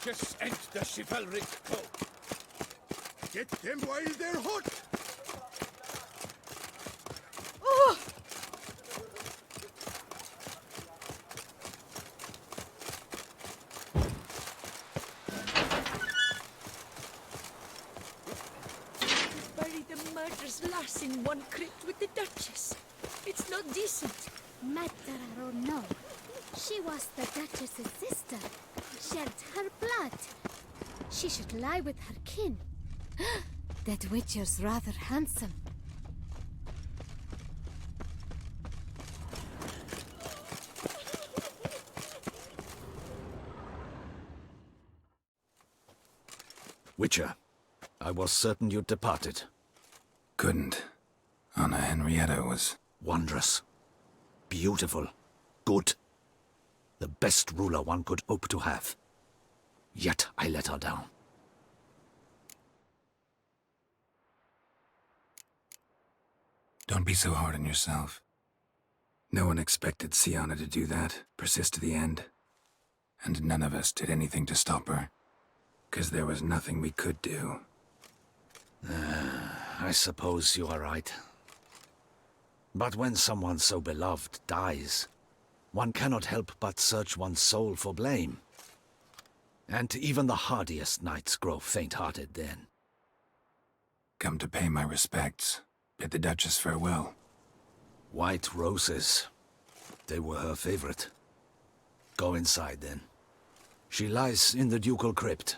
Duchess and the chivalric code. Get them while they're hot! Oh! Bury the murderous lass in one crypt with the Duchess. It's not decent. Matter or no, she was the Duchess's sister. Shared her blood. She should lie with her kin. That Witcher's rather handsome. Witcher, I was certain you'd departed. Couldn't. Anna Henrietta was... Wondrous. Beautiful. Good. The best ruler one could hope to have. Yet I let her down. Don't be so hard on yourself. No one expected Sienna to do that, persist to the end. And none of us did anything to stop her. 'Cause there was nothing we could do. I suppose you are right. But when someone so beloved dies, one cannot help but search one's soul for blame. And even the hardiest knights grow faint-hearted then. Come to pay my respects. Bid the Duchess farewell. White roses. They were her favorite. Go inside then. She lies in the ducal crypt.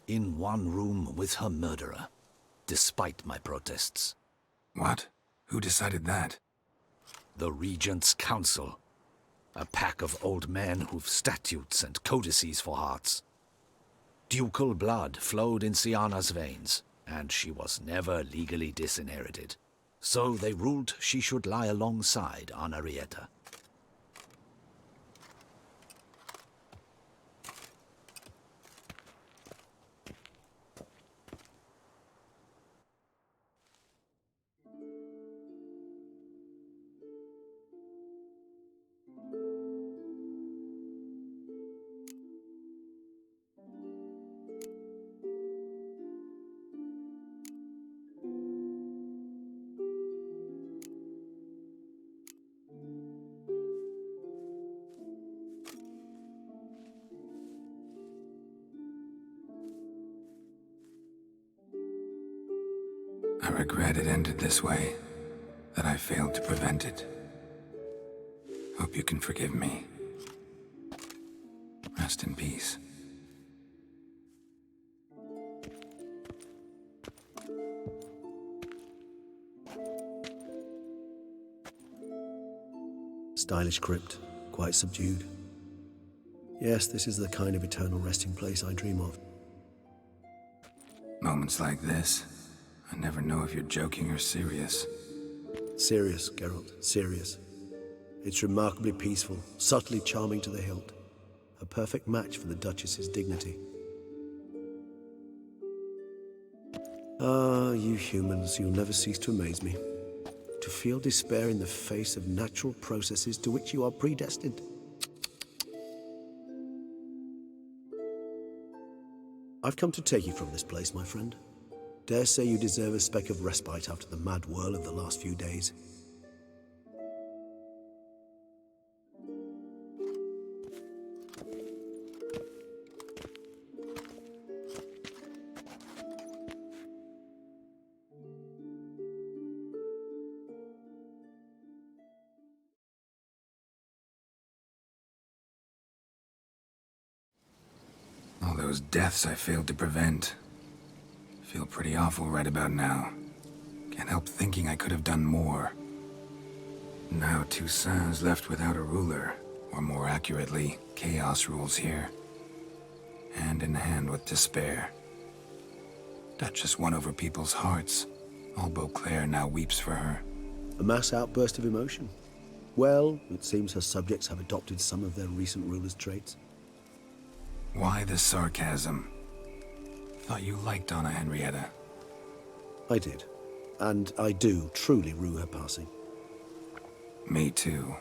In one room with her murderer. Despite my protests. What? Who decided that? The Regent's Council. A pack of old men who've statutes and codices for hearts. Ducal blood flowed in Sienna's veins, and she was never legally disinherited. So they ruled she should lie alongside Anna Henrietta. I regret it ended this way, that I failed to prevent it. Hope you can forgive me. Rest in peace. Stylish crypt, quite subdued. Yes, this is the kind of eternal resting place I dream of. Moments like this, I never know if you're joking or serious. Serious, Geralt, serious. It's remarkably peaceful, subtly charming to the hilt. A perfect match for the Duchess's dignity. Ah, you humans, you'll never cease to amaze me. To feel despair in the face of natural processes to which you are predestined. I've come to take you from this place, my friend. Dare say you deserve a speck of respite after the mad whirl of the last few days. All those deaths I failed to prevent. Feel pretty awful right about now. Can't help thinking I could have done more. Now Toussaint's left without a ruler, or more accurately, chaos rules here. Hand in hand with despair. Duchess won over people's hearts. All Beauclair now weeps for her. A mass outburst of emotion. Well, it seems her subjects have adopted some of their recent ruler's traits. Why the sarcasm? Thought you liked Anna Henrietta. I did. And I do truly rue her passing. Me too.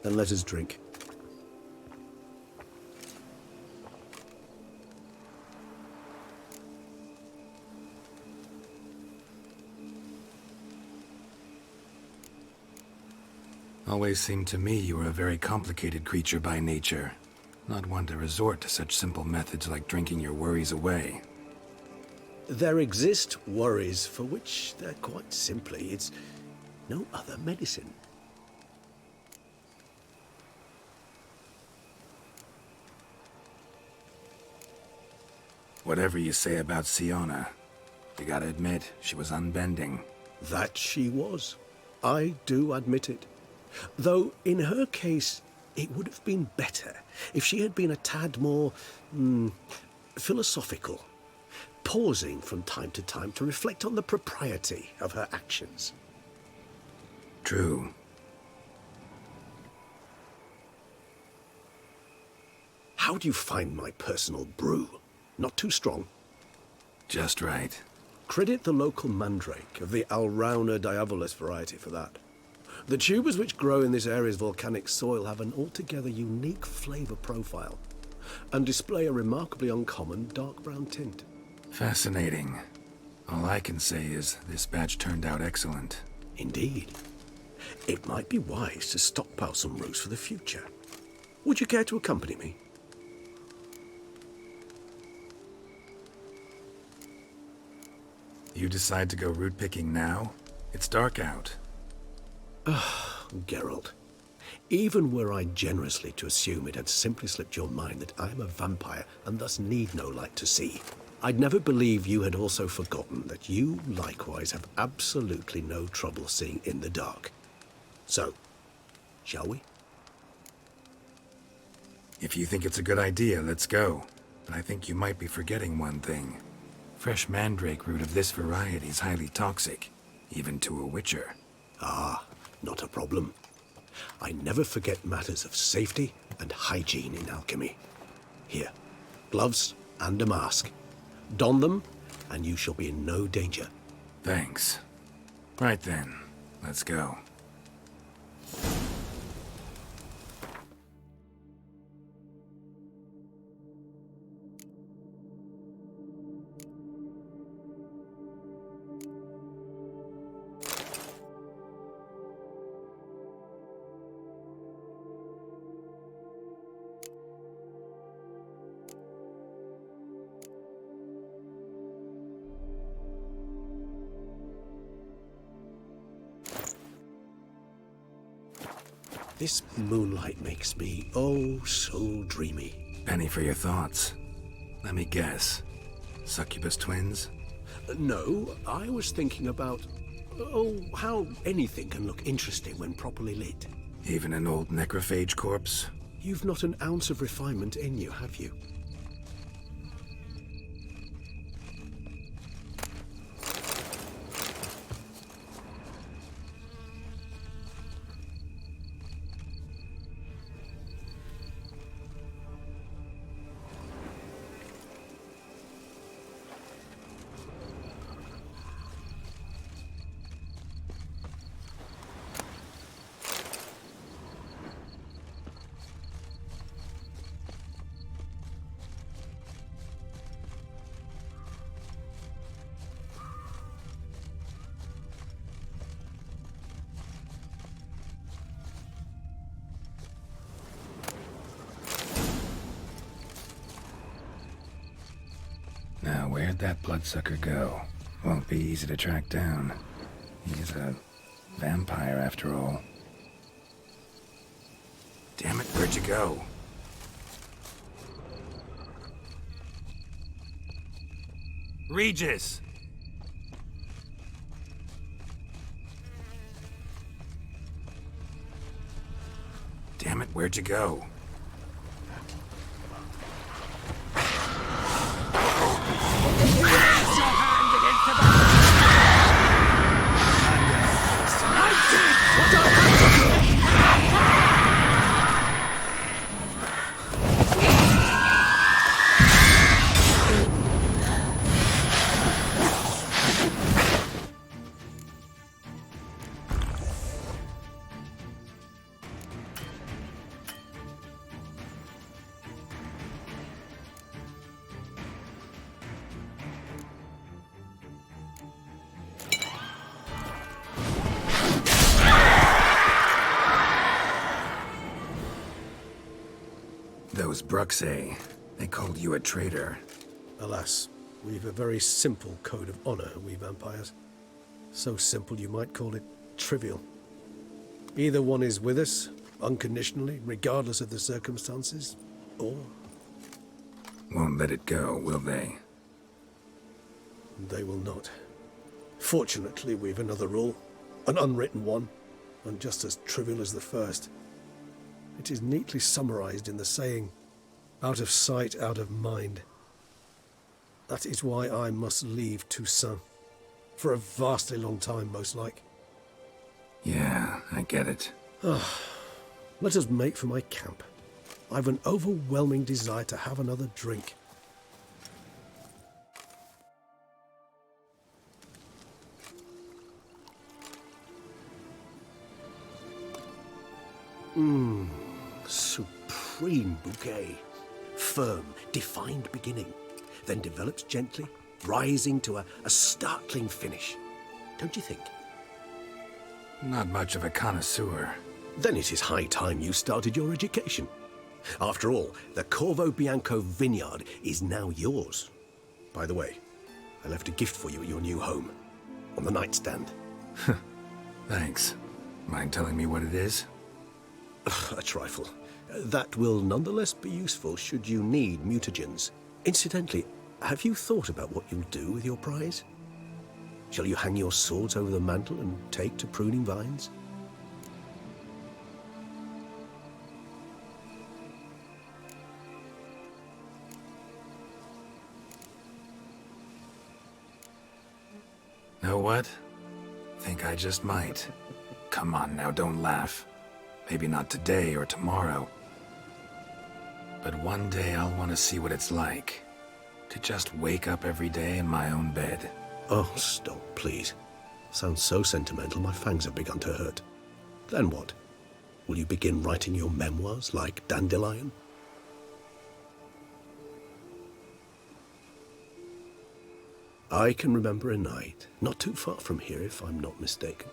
Then let us drink. Always seemed to me you were a very complicated creature by nature. Not one to resort to such simple methods like drinking your worries away. There exist worries for which they're quite simply, it's no other medicine. Whatever you say about Siona, you gotta admit, she was unbending. That she was. I do admit it. Though, in her case, it would have been better if she had been a tad more, philosophical, pausing from time to time to reflect on the propriety of her actions. True. How do you find my personal brew? Not too strong? Just right. Credit the local mandrake of the Alrauna diabolus variety for that. The tubers which grow in this area's volcanic soil have an altogether unique flavour profile and display a remarkably uncommon dark brown tint. Fascinating. All I can say is this batch turned out excellent. Indeed. It might be wise to stockpile some roots for the future. Would you care to accompany me? You decide to go root picking now? It's dark out. Geralt, even were I generously to assume it had simply slipped your mind that I am a vampire and thus need no light to see, I'd never believe you had also forgotten that you likewise have absolutely no trouble seeing in the dark. So, shall we? If you think it's a good idea, let's go. But I think you might be forgetting one thing. Fresh mandrake root of this variety is highly toxic, even to a witcher. Ah, not a problem. I never forget matters of safety and hygiene in alchemy. Here, gloves and a mask. Don them, and you shall be in no danger. Thanks. Right then, let's go. This moonlight makes me, oh, so dreamy. Penny for your thoughts. Let me guess. Succubus twins? No, I was thinking about, how anything can look interesting when properly lit. Even an old necrophage corpse? You've not an ounce of refinement in you, have you? Now, where'd that bloodsucker go? Won't be easy to track down. He's a vampire, after all. Damn it, where'd you go? Regis! Damn it, where'd you go? Those Bruxay, they called you a traitor. Alas, we've a very simple code of honor, we vampires. So simple you might call it trivial. Either one is with us, unconditionally, regardless of the circumstances, or Won't let it go, will they? they will not. Fortunately, we've another rule, an unwritten one, and just as trivial as the first. It is neatly summarized in the saying, out of sight, out of mind. That is why I must leave Toussaint. For a vastly long time, most like. Yeah, I get it. Let us make for my camp. I've an overwhelming desire to have another drink. Supreme bouquet. Firm, defined beginning. Then develops gently, rising to a startling finish. Don't you think? Not much of a connoisseur. Then it is high time you started your education. After all, the Corvo Bianco vineyard is now yours. By the way, I left a gift for you at your new home. On the nightstand. Thanks. Mind telling me what it is? A trifle. That will nonetheless be useful should you need mutagens. Incidentally, have you thought about what you'll do with your prize? Shall you hang your swords over the mantle and take to pruning vines? Know what? Think I just might. Come on now, don't laugh. Maybe not today or tomorrow. But one day I'll want to see what it's like. To just wake up every day in my own bed. Oh, stop, please. Sounds so sentimental, my fangs have begun to hurt. Then what? Will you begin writing your memoirs like Dandelion? I can remember a night, not too far from here if I'm not mistaken.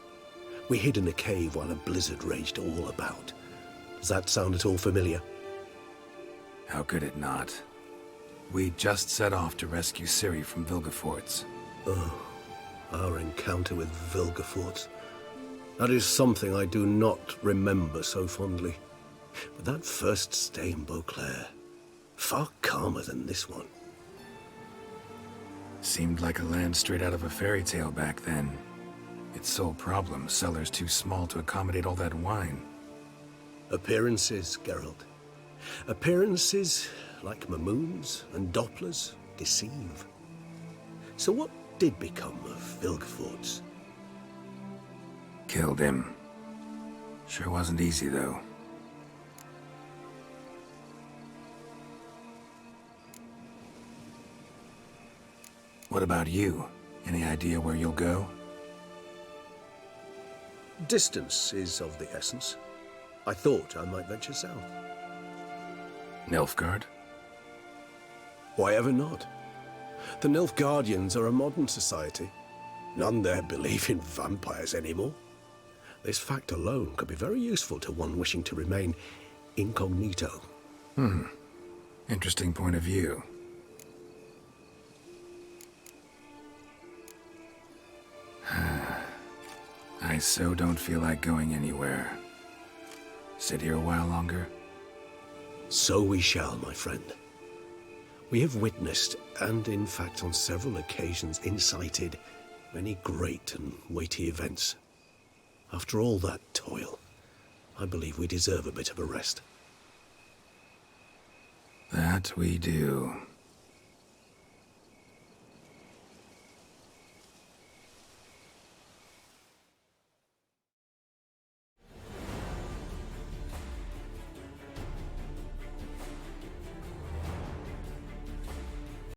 We hid in a cave while a blizzard raged all about. Does that sound at all familiar? How could it not? We just set off to rescue Ciri from Vilgefortz. Oh, our encounter with Vilgefortz. That is something I do not remember so fondly. But that first stay in Beauclair, far calmer than this one. Seemed like a land straight out of a fairy tale back then. Its sole problem, cellars too small to accommodate all that wine. Appearances, Geralt. Appearances, like Mamoons and Dopplers, deceive. So what did become of Vilgefortz? Killed him. Sure wasn't easy, though. What about you? Any idea where you'll go? Distance is of the essence. I thought I might venture south. Nilfgaard? Why ever not? The Nilfgaardians are a modern society. None there believe in vampires anymore. This fact alone could be very useful to one wishing to remain incognito. Interesting point of view. I so don't feel like going anywhere. Sit here a while longer? So we shall, my friend. We have witnessed, and in fact on several occasions incited, many great and weighty events. After all that toil, I believe we deserve a bit of a rest. That we do.